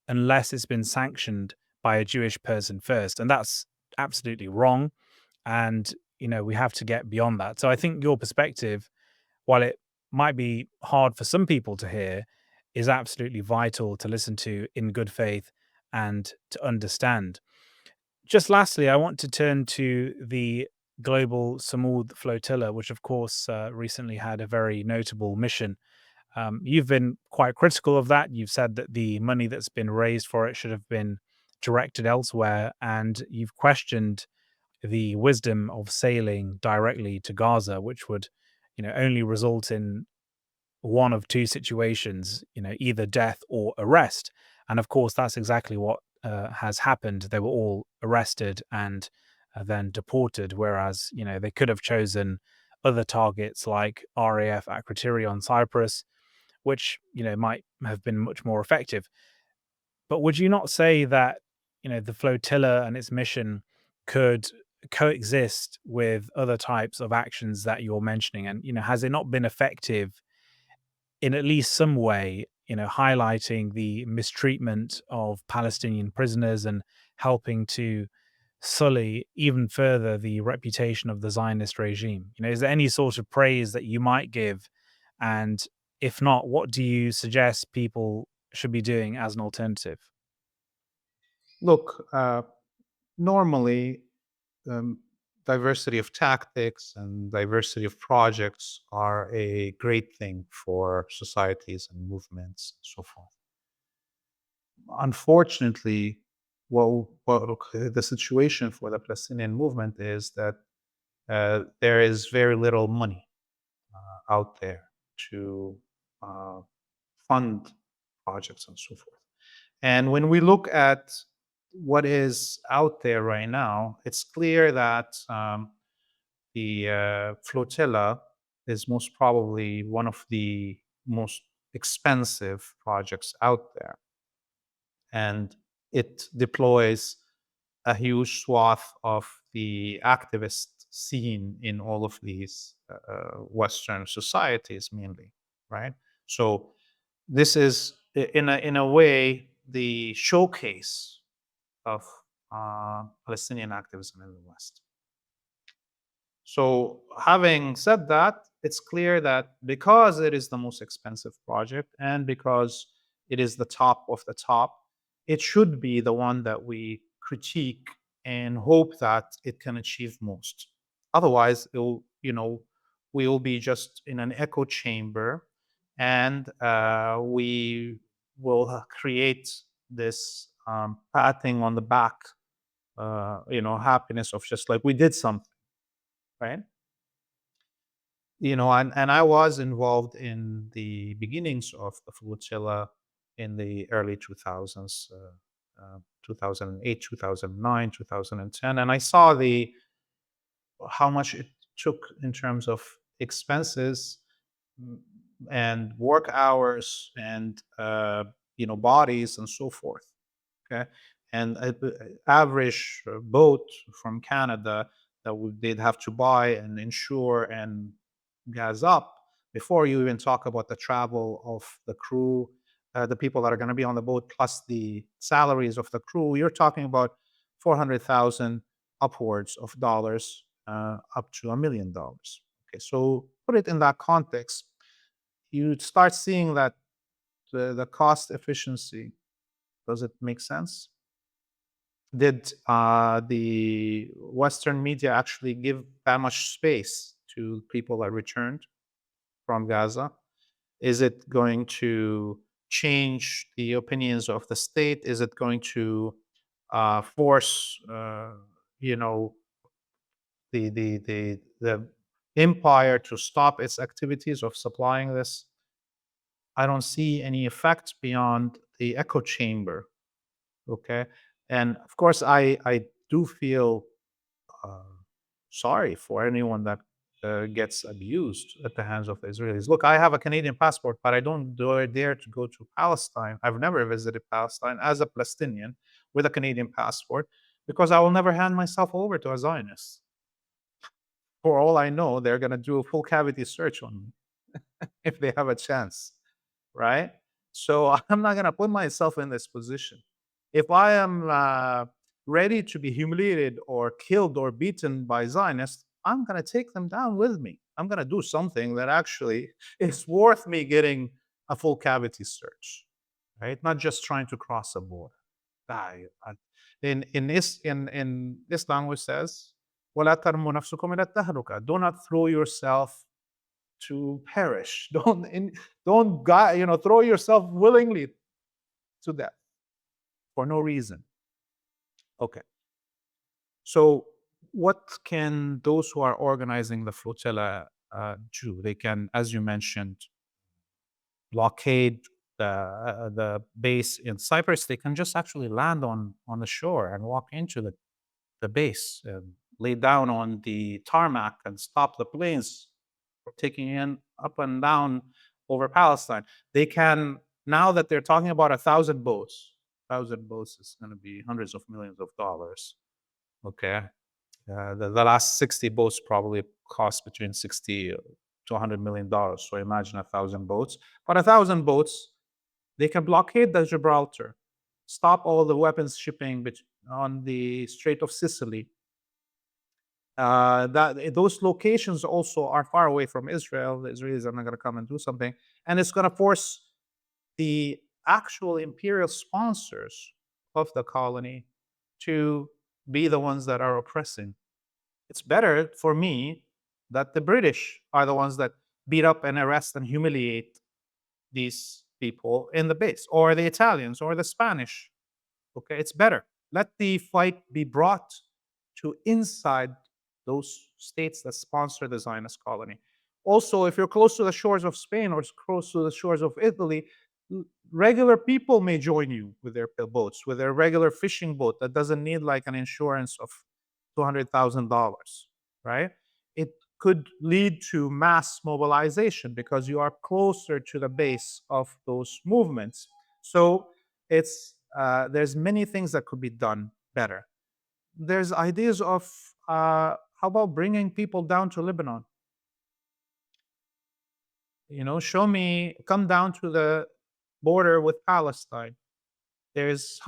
unless it's been sanctioned by a Jewish person first. And that's absolutely wrong. And, we have to get beyond that. So I think your perspective, while it might be hard for some people to hear, is absolutely vital to listen to in good faith and to understand. Just lastly, I want to turn to the global Sumud Flotilla, which of course recently had a very notable mission. You've been quite critical of that. You've said that the money that's been raised for it should have been directed elsewhere, and you've questioned the wisdom of sailing directly to Gaza, which would, only result in one of two situations, either death or arrest. And of course, that's exactly what has happened. They were all arrested and then deported, whereas, they could have chosen other targets like RAF ATTRITION Cyprus, which, might have been much more effective. But would you not say that, the flotilla and its mission could coexist with other types of actions that you're mentioning? And, has it not been effective in at least some way, highlighting the mistreatment of Palestinian prisoners and helping to sully even further the reputation of the Zionist regime? Is there any sort of praise that you might give? And if not, what do you suggest people should be doing as an alternative? Look, normally, um, diversity of tactics and diversity of projects are a great thing for societies and movements and so forth. Unfortunately, the situation for the Palestinian movement is that there is very little money out there to uh, fund projects and so forth. And when we look at what is out there right now, it's clear that the flotilla is most probably one of the most expensive projects out there. And it deploys a huge swath of the activist scene in all of these Western societies, mainly, right? So this is, in a way, the showcase of Palestinian activism in the West. So, having said that, it's clear that because it is the most expensive project and because it is the top of the top, it should be the one that we critique and hope that it can achieve most. Otherwise, we will be just in an echo chamber, and we will create this patting on the back, happiness of just like we did something, right? And I was involved in the beginnings of the Flotilla in the early 2000s, 2008, 2009, 2010, and I saw the how much it took in terms of expenses, mm, and work hours and bodies and so forth. Okay, and average boat from Canada that they'd have to buy and insure and gas up before you even talk about the travel of the crew, the people that are going to be on the boat, plus the salaries of the crew. You're talking about 400,000 upwards of dollars, up to $1 million. Okay, so put it in that context, you start seeing that the cost efficiency. Does it make sense? Did the Western media actually give that much space to people that returned from Gaza? Is it going to change the opinions of the state? Is it going to force, you know, the empire to stop its activities of supplying this? I don't see any effect beyond the echo chamber. Okay, and of course, I do feel uh, sorry for anyone that gets abused at the hands of the Israelis. Look, I have a Canadian passport, but I don't dare to go to Palestine. I've never visited Palestine as a Palestinian with a Canadian passport because I will never hand myself over to a Zionist. For all I know, they're going to do a full cavity search on me if they have a chance, right? So I'm not going to put myself in this position. If I am ready to be humiliated or killed or beaten by Zionists, I'm going to take them down with me. I'm going to do something that actually is worth me getting a full cavity search, right? Not just trying to cross a border. In Islam, which says, "وَلَا تَرْمُوا نَفْسُكُمْ إِلَى التَّهْلُكَةِ." Do not throw yourself to perish. Don't throw yourself willingly to death for no reason. Okay. So what can those who are organizing the flotilla do? They can, as you mentioned, blockade the base in Cyprus. They can just actually land on the shore and walk into the base and lay down on the tarmac and stop the planes from taking in up and down over Palestine. They can, now that they're talking about 1,000 boats is going to be hundreds of millions of dollars. Okay. The last 60 boats probably cost between 60 to $100 million. So imagine 1,000 boats. But 1,000 boats, they can blockade the Gibraltar, stop all the weapons shipping on the Strait of Sicily. Those locations also are far away from Israel. The Israelis are not going to come and do something, and it's going to force the actual imperial sponsors of the colony to be the ones that are oppressing. It's better for me that the British are the ones that beat up and arrest and humiliate these people in the base, or the Italians, or the Spanish. Okay, it's better. Let the fight be brought to inside those states that sponsor the Zionist colony. Also, if you're close to the shores of Spain or close to the shores of Italy, regular people may join you with their boats, with their regular fishing boat that doesn't need like an insurance of $200,000, right? It could lead to mass mobilization because you are closer to the base of those movements. So there's many things that could be done better. There's ideas of how about bringing people down to Lebanon? Come down to the border with Palestine. There's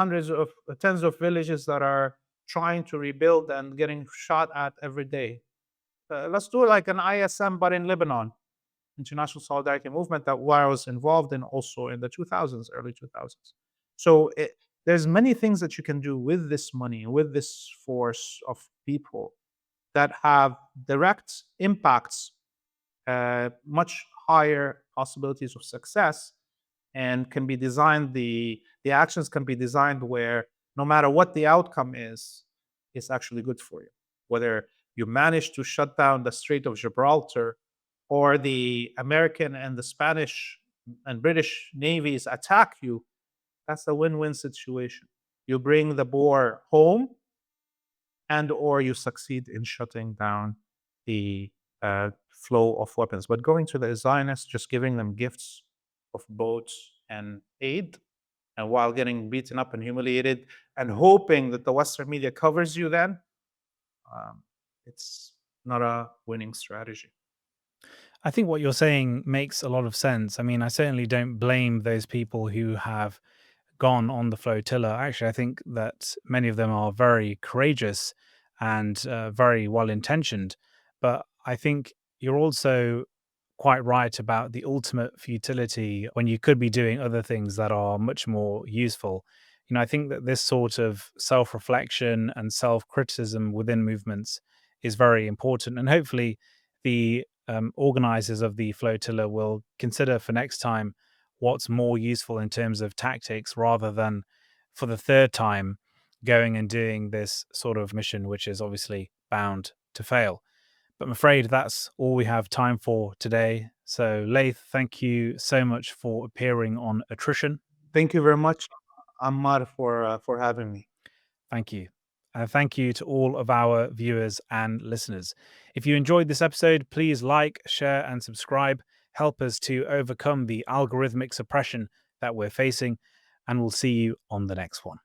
tens of villages that are trying to rebuild and getting shot at every day. let's do like an ISM, but in Lebanon, International Solidarity Movement, that I was involved in also in the 2000s, early 2000s. So there's many things that you can do with this money, with this force of people that have direct impacts, much higher possibilities of success, and can be designed. The actions can be designed where no matter what the outcome is, it's actually good for you. Whether you manage to shut down the Strait of Gibraltar, or the American and the Spanish and British navies attack you, that's a win-win situation. You bring the boar home, and or you succeed in shutting down the flow of weapons. But going to the Zionists, just giving them gifts of boats and aid, and while getting beaten up and humiliated, and hoping that the Western media covers you, then it's not a winning strategy. I think what you're saying makes a lot of sense. I mean, I certainly don't blame those people who have gone on the flotilla. Actually, I think that many of them are very courageous and very well intentioned. But I think you're also quite right about the ultimate futility when you could be doing other things that are much more useful. I think that this sort of self reflection and self criticism within movements is very important. And hopefully, the organizers of the flotilla will consider for next time what's more useful in terms of tactics rather than for the third time going and doing this sort of mission, which is obviously bound to fail. But I'm afraid that's all we have time for today. So, Laith, thank you so much for appearing on Attrition. Thank you very much, Ammar, for having me. Thank you. And thank you to all of our viewers and listeners. If you enjoyed this episode, please like, share, and subscribe. Help us to overcome the algorithmic suppression that we're facing. And we'll see you on the next one.